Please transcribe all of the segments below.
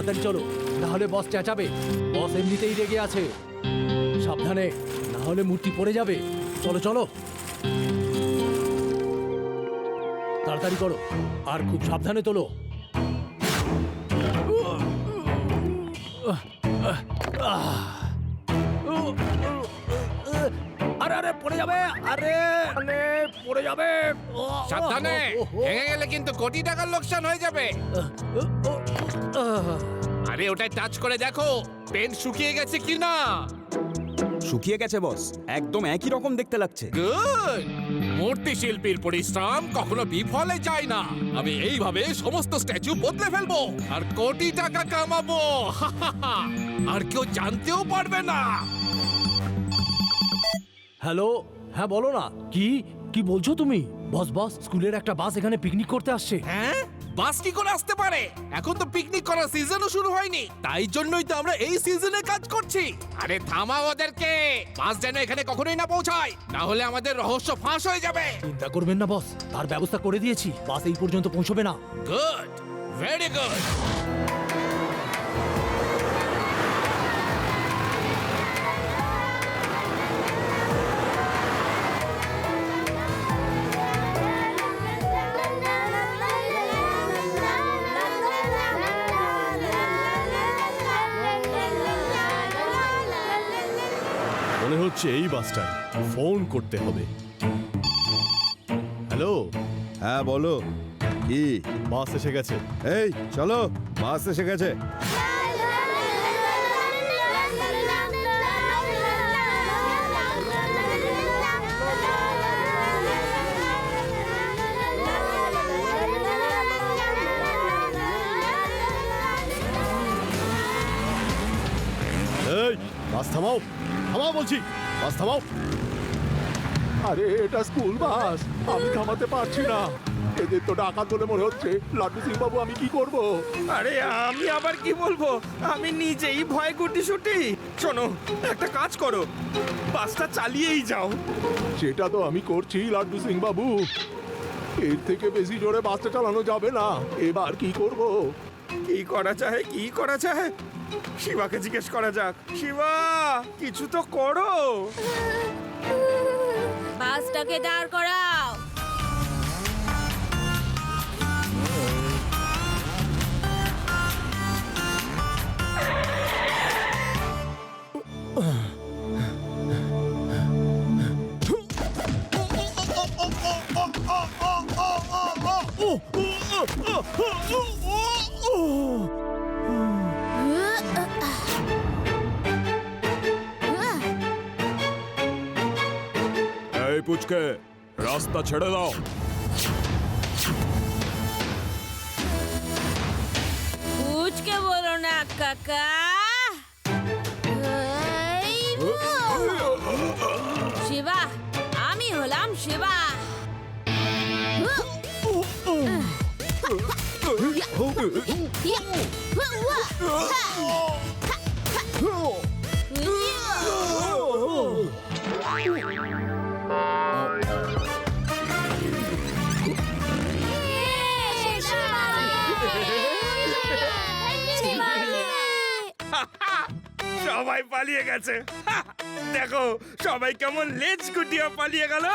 তাড়াতাড়ি চলো, না হলে বস চেঁচাবে। বস এমনিতেই রেগে আছে। সাবধানে, না হলে মূর্তি পড়ে যাবে। চলো চলো, তাড়াতাড়ি করো, আর খুব সাবধানে তোলো। আরে আরে পড়ে যাবে, আরে আরে পড়ে যাবে। সাবধানে, ভেঙে গেলে কিন্তু কোটি টাকার লোকসান হয়ে যাবে। আরে ওটাই টাচ করে দেখো পেন শুকিয়ে গেছে কিনা। শুকিয়ে গেছে বস, একদম একই রকম দেখতে লাগছে। গুড। মূর্তি শিল্পীর পরিশ্রম কখনো বিফলে যায় না। আমি এইভাবে সমস্ত স্ট্যাচু বদলে ফেলবো আর কোটি টাকা কামাবো। আর কেউ জানতেও পারবে না। হ্যালো, হ্যাঁ বলো না। কি কি বলছো তুমি? বস বস, স্কুলের একটা বাস এখানে পিকনিক করতে আসছে। হ্যাঁ, বাস কি করে আসতে পারে? এখন তো পিকনিক করার সিজনও শুরু হয়নি, তাই জন্যই তো আমরা এই সিজনে কাজ করছি। আরে থামাও ওদেরকে, বাস যেন এখানে কখনোই না পৌঁছায়, না হলে আমাদের রহস্য ফাঁস হয়ে যাবে। চিন্তা করবেন না বস, তার ব্যবস্থা করে দিয়েছি। বাস এই পর্যন্ত পৌঁছবে না। Good, very good. মনে হচ্ছে এই বাসটায় ফোন করতে হবে। হ্যালো, হ্যাঁ বলো, কি? বাস এসে গেছে। এই চলো, বাস এসে গেছে। এই বাস থামাও, থামাও বলছি, বাস থামাও। আরে এটা স্কুল বাস, আমি থামাতে পারছি না। এদের তো ডাকাত বলে মনে হচ্ছে। লাড্ডু সিং বাবু, আমি কি করব? আরে আমি আবার কি বলবো, আমি নিজেই ভয় গুটিসুটি। শোনো, একটা কাজ করো, বাসটা চালিয়েই যাও। সেটা তো আমি করছি লাড্ডু সিং বাবু। এর থেকে বেশি জোরে বাসটা চালানো যাবে না। এবার কি করব? কি করা যায়, কি করা যায়? শিবাকে জিজ্ঞেস করা যাক। শিবা, কিছু তো করো। বাসটাকে দাঁড় করাও। এই পুচকে, রাস্তা ছেড়ে দাও। পুচকে বলো না কাকা। শিবা, আমি হলাম শিবা। সবাই পালিয়ে গেছে। দেখো সবাই কেমন লেজ গুটিয়ে পালিয়ে গেল।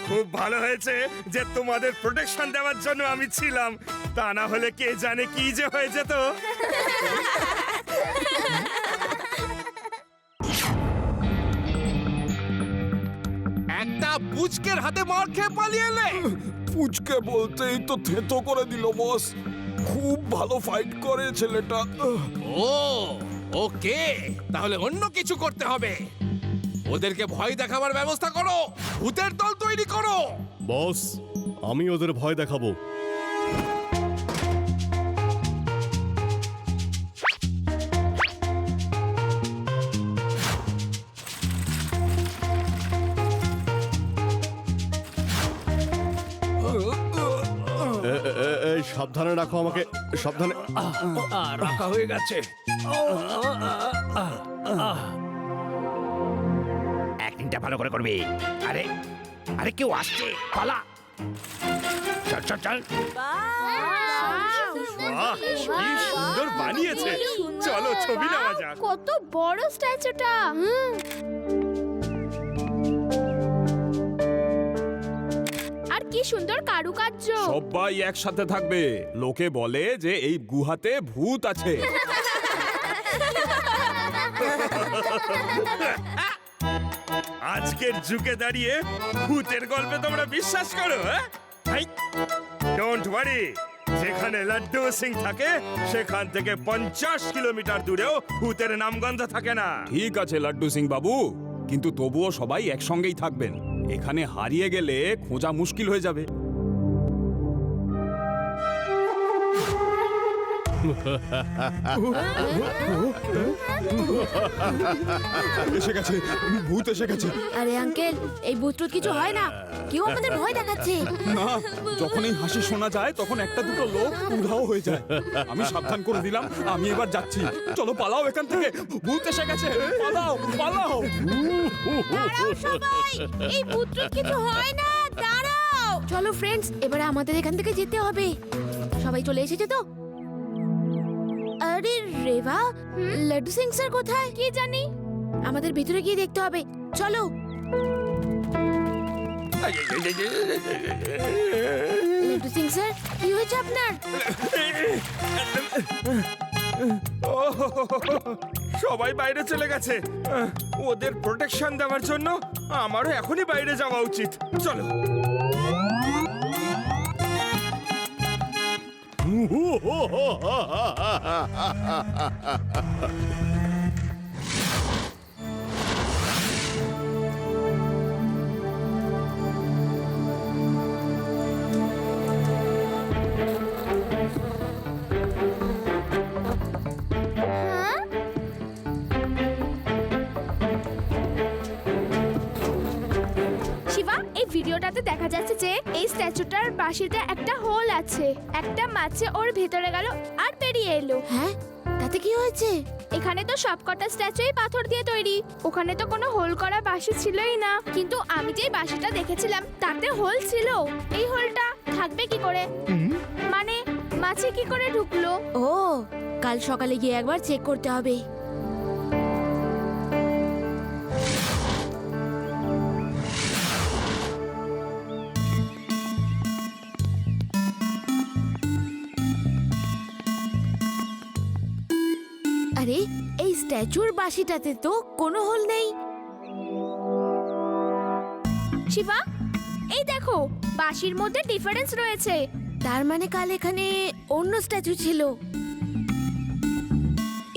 খুব ভালো হয়েছে যে তোমাদের প্রোটেকশন দেওয়ার জন্য আমি ছিলাম, তা না হলে কে জানে কি যে হয়ে যেত। একটা পুচকের হাতে মার খেয়ে পালিয়ে এলে। পুচকে বলতেই তো থেতো করে দিল বস। খুব ভালো ফাইট করে ছেলেটা। ও ওকে, তাহলে অন্য কিছু করতে হবে। ওদেরকে ভয় দেখাবার ব্যবস্থা করো, ভূতের দল তৈরি করো। বস, আমি ওদের ভয় দেখাবো। এই সাবধানে রাখো আমাকে, সাবধানে। রাখা হয়ে গেছে। অ্যাক্টিংটা ভালো করে করবি। আরে আরে কেউ আসছে, পালা। চল চল চল। বাহ কি সুন্দর বানিয়েছে চলো ছবি নেওয়া যাক কত বড় স্ট্যাচুটা আর কি সুন্দর কারুকার্য সবাই একসাথে থাকবে লোকে বলে যে এই গুহাতে ভূত আছে আজকের যুগে দাঁড়িয়ে ভূতের গল্পে তোমরা বিশ্বাস করো ডোন্ট ওয়ারি যেখানে লাড্ডু সিং থাকে সেখান থেকে 50 কিলোমিটার দূরেও ভূতের নামগন্ধ থাকে না ঠিক আছে লাড্ডু সিং বাবু কিন্তু তবুও সবাই একসঙ্গেই থাকবেন এখানে হারিয়ে গেলে খোঁজা মুশকিল হয়ে যাবে এসে গেছে ভূত এসে গেছে আরে আঙ্কেল এই ভূতটুত কিছু হয় না কেউ আমাদের ভয় দেখাচ্ছে না যখন এই হাসি শোনা যায় তখন একটা দুটো লোক উধাও হয়ে যায় আমি সাবধান করে দিলাম আমি এবার যাচ্ছি চলো পালাও এখান থেকে ভূত এসে গেছে পালাও পালাও সবাই এই ভূতটুত কিছু হয় না দাঁড়াও চলো ফ্রেন্ডস এবারে আমাদের এখান থেকে যেতে হবে সবাই চলে এসেছে তো আরে রেবা লাড্ডু সিং স্যার কোথায় কি জানি আমাদের ভিতরে গিয়ে দেখতে হবে চলো লাড্ডু সিং স্যার কি হয়েছে আপনার সবাই বাইরে চলে গেছে ওদের প্রোটেকশন দেওয়ার জন্য আমারও এখনই বাইরে যাওয়া উচিত চলো শিবা এই ভিডিওটাতে দেখা যাচ্ছে যে এই স্ট্যাচুটার বাঁশিতে একটা হোল আছে একটা মাছে ওর ভেতরে গেল আর বেরিয়ে এলো হ্যাঁ তাতে কি হয়েছে এখানে তো সবকটা স্ট্যাচুই পাথর দিয়ে তৈরি ওখানে তো কোনো হোল করা বাঁশি ছিলই না কিন্তু আমি যে বাঁশিটা দেখেছিলাম তাতে হোল ছিল এই হোলটা থাকবে কি করে মানে মাছে কি করে ঢুকলো ও কাল সকালে গিয়ে একবার চেক করতে হবে আরে এই স্ট্যাচুর বাঁশিটাতে তো কোনো হোল নেই শিবা এই দেখো বাঁশির মধ্যে ডিফারেন্স রয়েছে তার মানে কাল এখানে অন্য স্ট্যাচু ছিল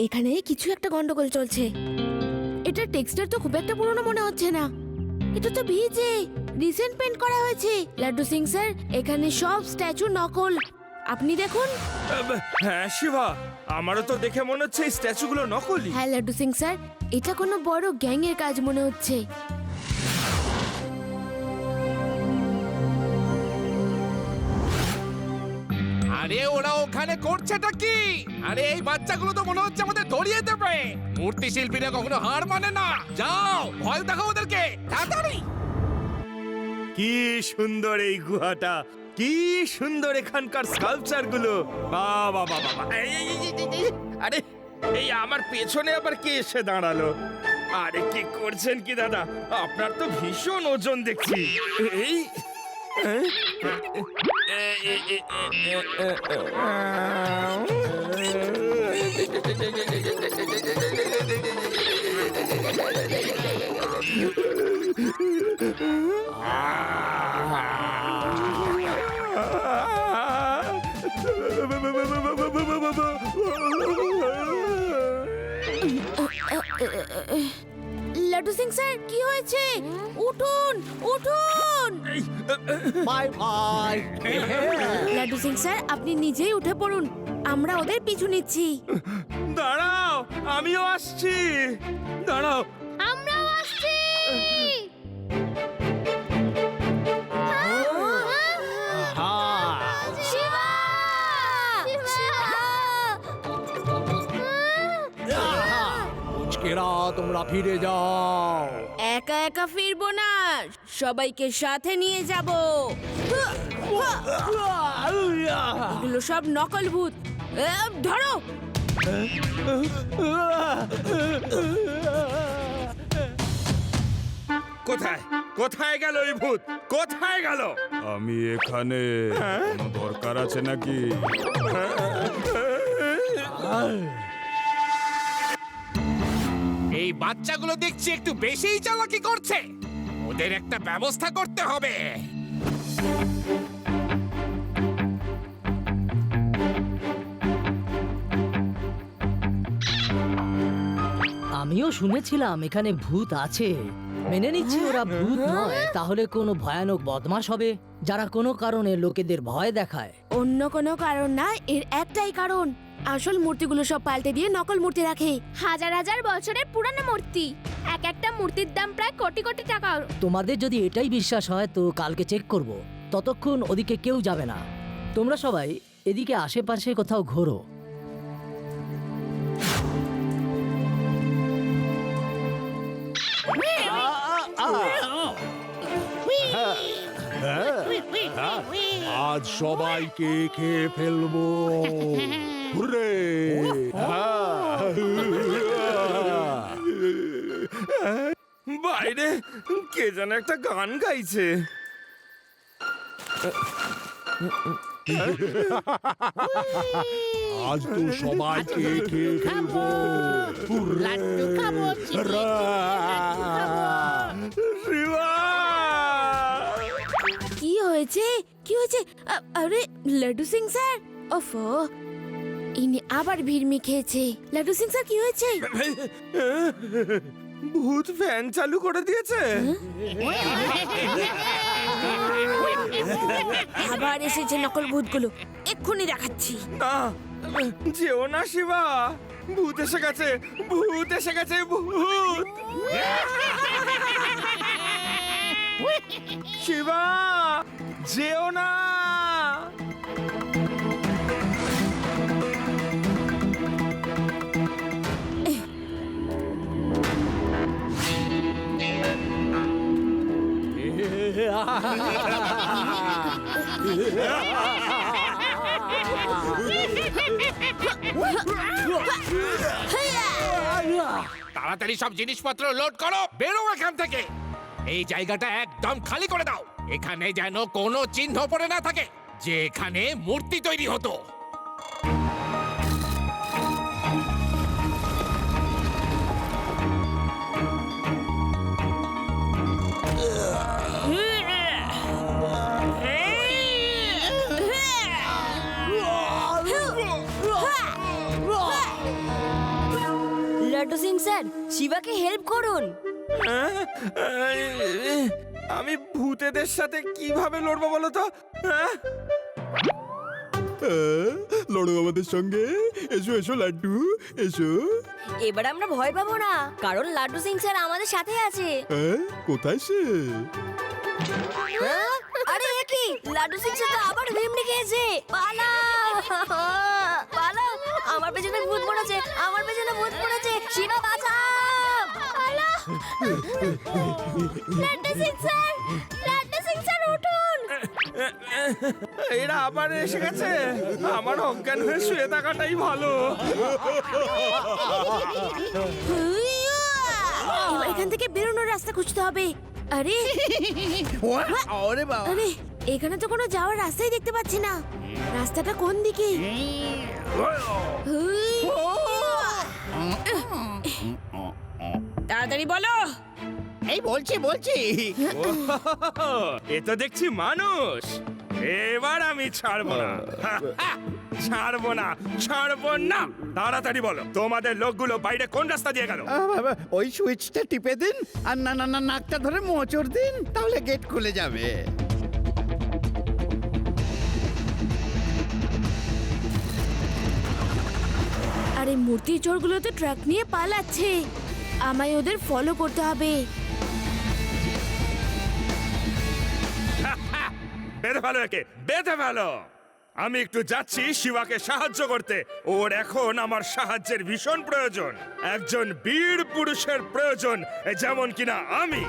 এখানে কিছু একটা গন্ডগোল চলছে এটা টেক্সচার তো খুব একটা পুরনো মনে হচ্ছে না এটা তো ভিজে রিসেন্ট পেন্ট করা হয়েছে লাড্ডু সিং স্যার এখানে সব স্ট্যাচু নকল আপনি দেখুন হ্যাঁ শিবা আমারও তো দেখে মনে হচ্ছে এই স্ট্যাচুগুলো নকলি হ্যাঁ লাড্ডু সিং স্যার এটা কোনো বড় গ্যাং এর কাজ মনে হচ্ছে আরে ওরা ওখানে করছেটা কি আরে এই বাচ্চাগুলো তো মনে হচ্ছে আমাদের ধরিয়ে দেবে মূর্তি শিল্পীরা কখনো হার মানে না যাও ভয় দেখাও ওদেরকে তাড়াতাড়ি কি সুন্দর এই গুহাটা কি সুন্দর এখানকার স্কাল্পচার গুলো বাবা বাবা আরে এই আমার পেছনে আবার কে এসে দাঁড়ালো আরে কি করছেন কি দাদা আপনার তো ভীষণ ওজন দেখছি এই লাড্ডু সিং স্যার কি হয়েছে উঠুন উঠুন bye bye Laddu Singh sir আপনি নিজেই উঠে পড়ুন আমরা ওদের পিছু নিচ্ছি দাঁড়াও আমিও আসছি দাঁড়াও আমরাও আসছি শিবা পুচকেরা তোমরা ফিরে যাও একা একা ফিরবো না সবাইকে সাথে নিয়ে যাব এগুলো সব নকল ভূত। ধরো। কোথায় কোথায় গেল ওই ভূত, কোথায় গেল? আমি এখানে। কোনো দরকার আছে নাকি? এই বাচ্চাগুলো দেখছি একটু বেশিই চালাকি করছে, ওদের একটা ব্যবস্থা করতে হবে। আমিও শুনেছিলাম এখানে ভূত আছে। মেনে নিচ্ছি ওরা ভূত নয়, তাহলে কোনো ভয়ানক বদমাশ হবে যারা কোনো কারণে লোকেদের ভয় দেখায়। অন্য কোনো কারণ না, এর একটাই কারণ, আসল মূর্তিগুলো সব পাল্টে দিয়ে নকল মূর্তি রাখে। হাজার হাজার বছরের পুরানো মূর্তি, এক একটা মূর্তির দাম প্রায় কোটি কোটি টাকা। তোমাদের যদি এটাই বিশ্বাস হয় তো কালকে চেক করব। ততক্ষণ ওদিকে কেউ যাবে না। তোমরা সবাই এদিকে আশেপাশে কোথাও ঘোরো। আজ সবাইকে খেয়ে ফেলবো। হুররে! বাইরে কে যেন একটা গান গাইছে। আজ তো সবাইকে খেয়ে ফেলবো। হুররে! শিবা! কি হয়েছে, কি হয়েছে? আরে লাড্ডু সিং স্যার, ওফো, ইনি আবার ভিড়মি খেয়েছে। লাড্ডু সিং স্যার কি হয়েছে? ভূত ফ্যান চালু করে দিয়েছে। আবার এসেছে নকল ভূতগুলো, এক্ষুনি দেখাচ্ছি। না, যেও না শিবা, ভূত এসে গেছে, ভূত এসে গেছে, ভূত! শিবা, যেও না। তাড়াতাড়ি সব জিনিসপত্র লোড করো, বেরো এখান থেকে। এই জায়গাটা একদম খালি করে দাও। এখানে যেন কোনো চিহ্ন পড়ে না থাকে যে এখানে মূর্তি তৈরি হতো। লাড্ডু সিং স্যার, শিবাকে হেল্প করুন। আমি ভূতেদের সাথে কিভাবে লড়বো বলো তো? হ্যাঁ? লড়ো আমাদের সঙ্গে। এসো এসো লাড্ডু, এসো। এবার আমরা ভয় পাবো না, কারণ লাড্ডু সিং স্যার আমাদের সাথে আছে। কোথায় সে? আরে এ কি, লাড্ডু সিং স্যার তো আবার ভিমড়ি খেয়েছে। পালাও, পালাও, আমার পেছনে ভূত পড়েছে, আমার পেছনে ভূত পড়েছে। শিবা বাঁচাও, পালাও। লাড্ডু সিং স্যার, লাড্ডু সিং স্যার উঠুন। এরা আবার এসে গেছে। আমার অজ্ঞান হয়ে শুয়ে থাকাটাই ভালো। এবার এখান থেকে বেরোনোর রাস্তা খুঁজতে হবে। আরে আরে, এখানে তো কোনো যাওয়ার রাস্তাই দেখতে পাচ্ছি না। রাস্তাটা কোন দিকে? তাড়াতাড়ি বলো। এই বলছি এ তো দেখছি মানুষ। এবার আমি ছাড়বো না, ছাড়বো না, ছাড়বো না। তাড়াতাড়ি বলো, তোমাদের লোকগুলো বাইরে কোন রাস্তা দিয়ে গেল? ওই সুইচটা টিপে দিন আর না নাকটা ধরে মোচড় দিন, তাহলে গেট খুলে যাবে। আরে মূর্তি চোরগুলো তো ট্রাক নিয়ে পালাচ্ছে, আমায় ওদের ফলো করতে হবে। বেঁধে ফেলো একে, বেঁধে ফেলো। আমি একটু যাচ্ছি শিবাকে সাহায্য করতে। ওর এখন আমার সাহায্যের ভীষণ প্রয়োজন। একজন বীর পুরুষের প্রয়োজন, যেমন কিনা আমি।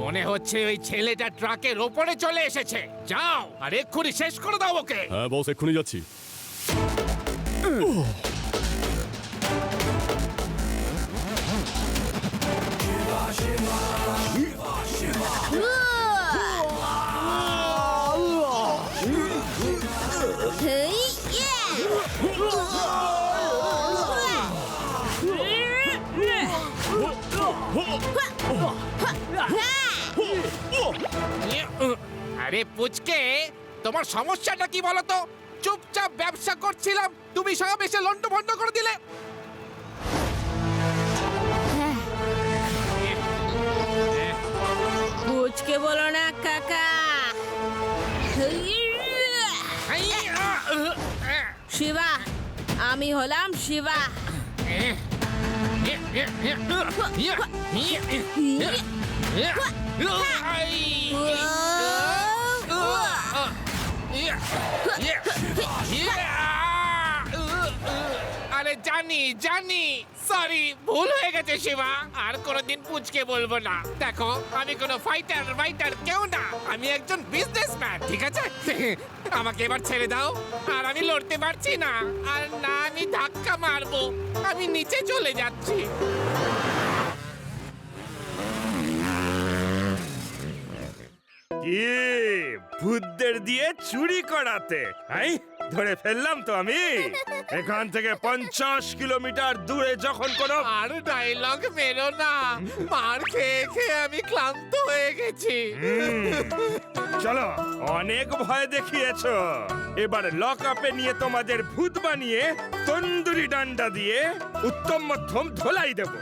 মনে হচ্ছে ওই ছেলেটা ট্রাকের ওপরে চলে এসেছে। যাও আর এক্ষুনি শেষ করে দাও ওকে। হ্যাঁ বস, এক্ষুনি যাচ্ছি। আরে পুচকে, তোমার সমস্যাটা কি বলো তো? চুপচাপ ব্যবসা করছিলাম, তুমি সব এসে লন্ডভন্ড করে দিলে। পুচকে বলো না কাকা। শিবা, আমি হলাম শিবা। আরে জানি জানি, সরি, ভুল হয়ে গেছে শিবা। আর কোনোদিন পুচকে বলবো না। দেখো, আমি কোনো ফাইটার কেউ না, আমি একজন বিজনেসম্যান, ঠিক আছে? আমাকে এবার ছেড়ে দাও। আর আমি লড়তে পারছি না, আর না আমি ধাক্কা মারবো। আমি নিচে চলে যাচ্ছি। কি ভূতদের দিয়ে চুরি করাতে, হাই ধরে ফেললাম তো আমি। এখান থেকে 50 কিলোমিটার দূরে যখন কোনো আর ডায়লগ মেরো না, মার খেয়ে খেয়ে আমি ক্লান্ত হয়ে গেছি। চলো, অনেক ভয় দেখিয়েছো, এবার লক আপে নিয়ে তোমাদের ভূত বানিয়ে তন্দুরি ডান্ডা দিয়ে উত্তম মধ্যম ধোলাই দেবো।